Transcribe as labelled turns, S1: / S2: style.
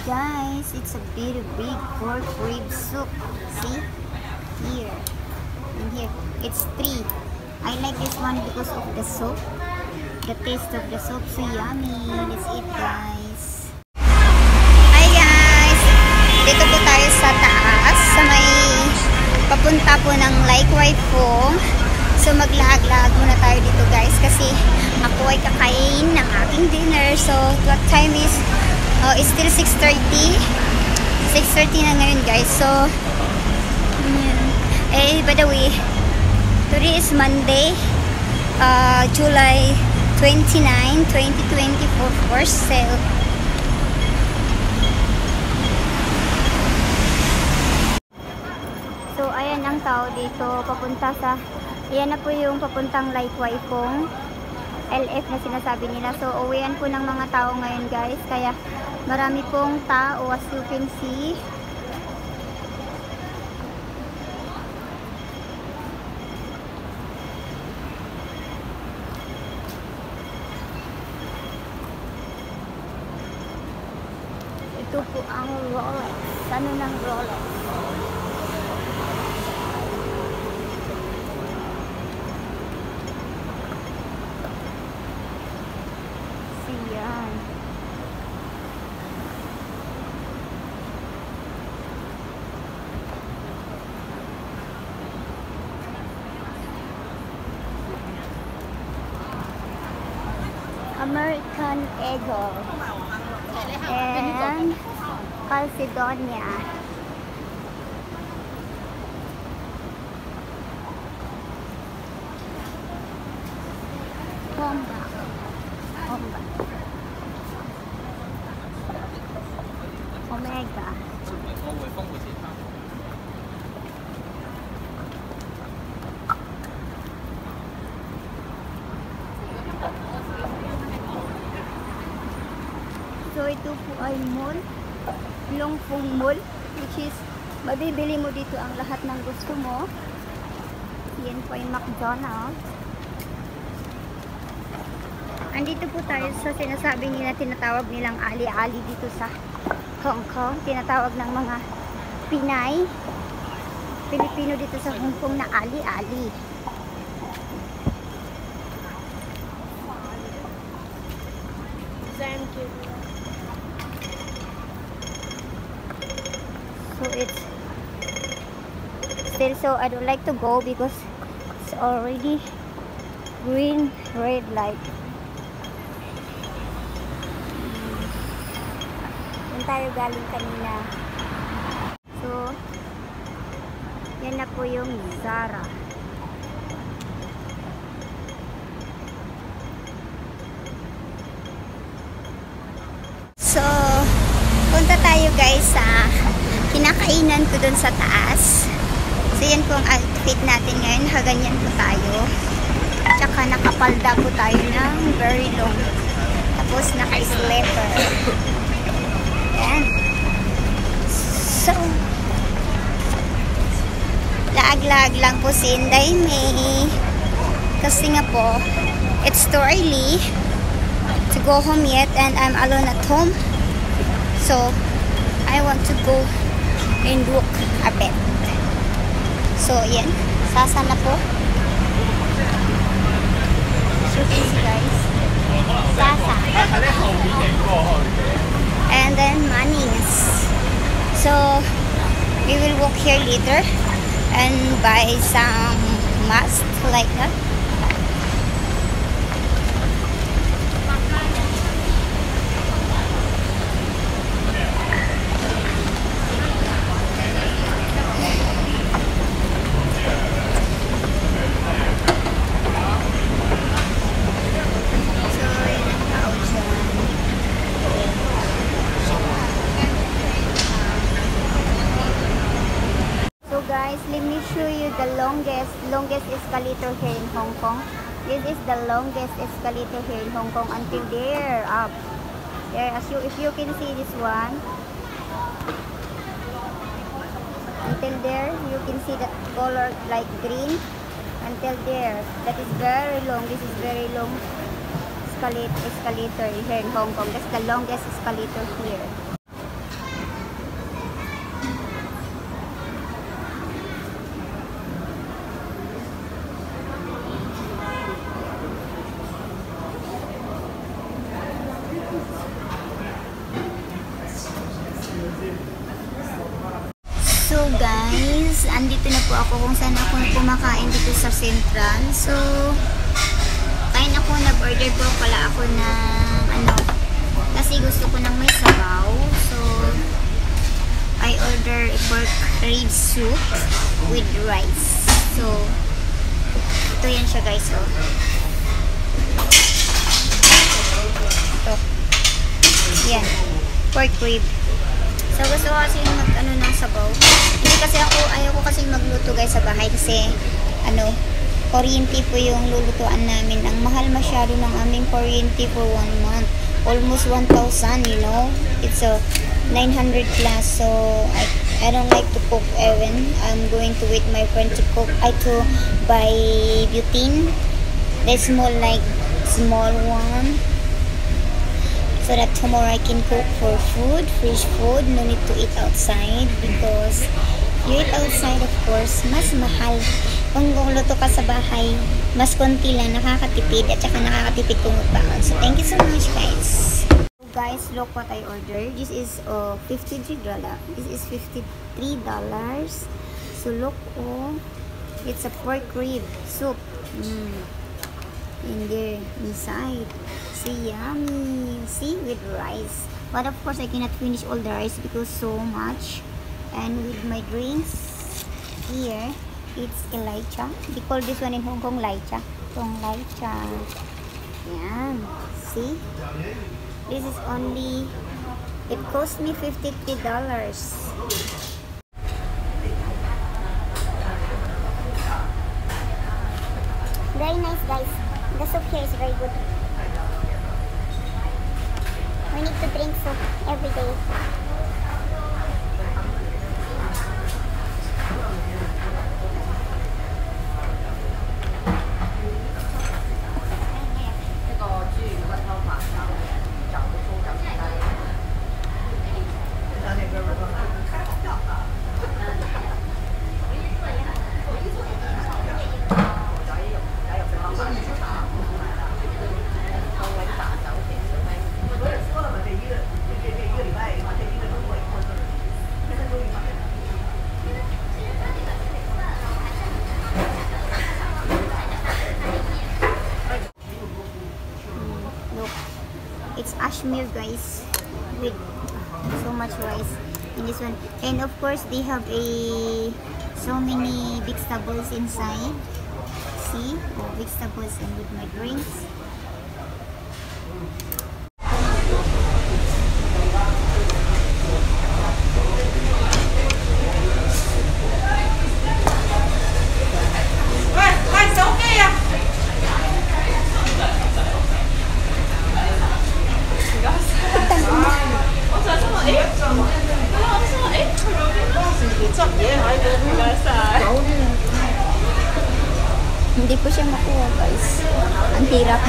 S1: Guys, it's a very big pork rib soup. See? Here. And here. It's 3. I like this one because of the soup. The taste of the soup so yummy. Let's eat, guys. Hi guys! Dito po tayo sa taas. Sa may papunta po ng Likeway po. So maglag-lag muna tayo dito guys. Kasi ako ay kakain ng aking dinner. So what time is... it's still 6:30. 6:30 na ngayon guys. So, by the way, today is Monday, July 29, 2024 for sale. So, ayan ang tao dito. Papunta sa, ayan na po yung papuntang Likeway pong LF na sinasabi nila. So, uwian po ng mga tao ngayon guys. Kaya, marami pong tao as you can see. Ito po ang Rolex. Ano ng Rolex? Siyan. American Eagle and Calcedonia. Bomba. Omega. So ito po ay mall, Longfeng Mall, which is mabibili mo dito ang lahat ng gusto mo. Yan po ay McDonald's. Andito po tayo sa sinasabi nila, tinatawag nilang ali-ali dito sa Hong Kong. Tinatawag ng mga Pinay, Pilipino dito sa Hong Kong na ali-ali. Thank you. So it's still, so I don't like to go because it's already green red light. Yan tayo galing kanina. So yan na po yung Zara. So punta tayo guys sa kinakainan ko dun sa taas. So yan po ang outfit natin ngayon. Haganyan po tayo. Tsaka nakapalda po tayo ng very long. Tapos naka-slipper. Yan. So laag-laag lang po si Inday May. Kasi nga po, it's too early to go home yet and I'm alone at home. So I want to go and walk a bit. So, yan. Sasa na po. So, this guys. Sasa. And then, Mannings. So, we will walk here later and buy some mask like that. Guys, let me show you the longest escalator here in Hong Kong. This is the longest escalator here in Hong Kong until there up. There, if you can see this one, until there, you can see that color like green until there. That is very long. This is very long escalator here in Hong Kong. That's the longest escalator here. So guys, andito na po ako kung saan ako kumakain dito sa Central. So, kain ako, nag-order po pala ako ng ano, kasi gusto ko ng may sabaw. So, I order a pork rib soup with rice. So, ito yan siya guys, oh. Ito. Yan. Pork rib. So, gusto ko kasi mag-ano ng sabaw. Hindi kasi ayaw ko kasi magluto guys sa bahay kasi, ano, kuryente po yung lulutuan namin. Ang mahal masyado ng aming kuryente for 1 month. Almost 1,000, you know. It's a 900 plus. So, I don't like to cook even. I'm going to wait my friend to cook. To buy butane. The small one. So that tomorrow I can cook for food, fresh food. No need to eat outside because you eat outside, of course, mas mahal. Kung luto ka sa bahay, mas konti lang, nakakatipid at saka nakakatipid kung magbaon. So thank you so much guys. So guys, look what I ordered. This is $53. This is $53. So look, oh, it's a pork rib soup. In there, inside. See, yummy. See, with rice. But of course, I cannot finish all the rice because so much. And with my drinks, here, it's a Lycha. We call this one in Hong Kong Lycha. Tong Lycha. Yeah. See? This is only, it cost me $53. Very nice guys. The soup here is very good. We need to drink soup every day. It's ashmere guys with so much rice in this one, and of course they have so many vegetables inside. See, vegetables and with my drinks. Hindi ko siya makuha guys. Ang hirap.